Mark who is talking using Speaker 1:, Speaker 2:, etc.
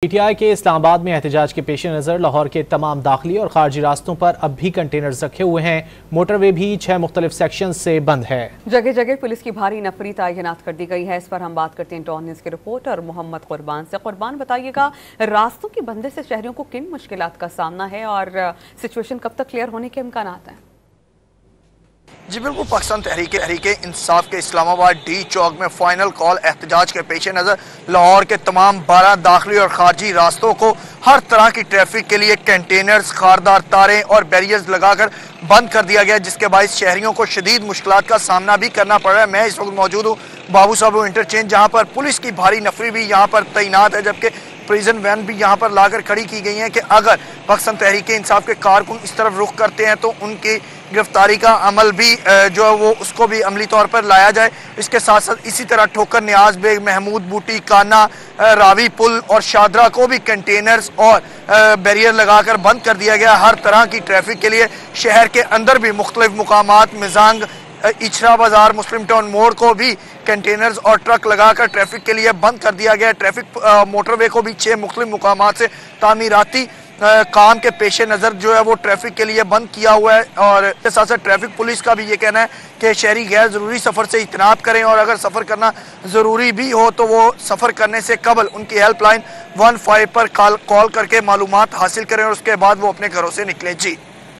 Speaker 1: PTI के इस्लामाबाद में एहतजाज के पेश नज़र लाहौर के तमाम दाखिली और खारजी रास्तों पर अब भी कंटेनर्स रखे हुए हैं। मोटरवे भी 6 मुख्तलिफ सेक्शन से बंद है।
Speaker 2: जगह जगह पुलिस की भारी नफरी तैनात कर दी गई है। इस पर हम बात करते हैं टॉन न्यूज़ के रिपोर्टर मोहम्मद कुर्बान से। कुर्बान, बताइएगा, रास्तों की बंदी से शहरियों को किन मुश्किलात का सामना है और सिचुएशन कब तक क्लियर होने के इम्कानात हैं?
Speaker 3: जी बिल्कुल, पाकिस्तान तहरीक इंसाफ के इस्लामाबाद डी चौक में फाइनल कॉल एहतजाज के पेश नज़र लाहौर के तमाम 12 दाखिली और खारजी रास्तों को हर तरह की ट्रैफिक के लिए कंटेनर्स, खारदार तारें और बैरियर्स लगाकर बंद कर दिया गया, जिसके बायस शहरियों को शदीद मुश्किलात का सामना भी करना पड़ रहा है। मैं इस वक्त मौजूद हूँ बाबू साहब इंटरचेंज, जहाँ पर पुलिस की भारी नफरी भी यहाँ पर तैनात है, जबकि प्रिजन वैन भी यहाँ पर लाकर खड़ी की गई है कि अगर पाकिस्तान तहरीक इंसाफ के कारकुन इस तरफ रुख करते हैं तो उनकी गिरफ्तारी का अमल भी जो है वो उसको भी अमली तौर पर लाया जाए। इसके साथ साथ इसी तरह ठोकर न्याज बेग, महमूद बूटी, काना, रावी पुल और शादरा को भी कंटेनर्स और बैरियर लगाकर बंद कर दिया गया। हर तरह की ट्रैफिक के लिए शहर के अंदर भी मुख्तलिफ मुकामात, मिजांग, इचरा बाजार, मुस्लिम टाउन मोड़ को भी कंटेनर्स और ट्रक लगाकर ट्रैफिक के लिए बंद कर दिया गया। ट्रैफिक मोटरवे को भी 6 मुख्तलिफ मुकामात से तामीराती काम के पेश नज़र जो है वो ट्रैफिक के लिए बंद किया हुआ है। और इसके साथ साथ ट्रैफिक पुलिस का भी ये कहना है कि शहरी गैर ज़रूरी सफ़र से इज्तनाब करें और अगर सफ़र करना ज़रूरी भी हो तो वो सफ़र करने से कबल उनकी हेल्पलाइन 15 पर कॉल करके मालूमात हासिल करें और उसके बाद वो अपने घरों से निकलें। जी।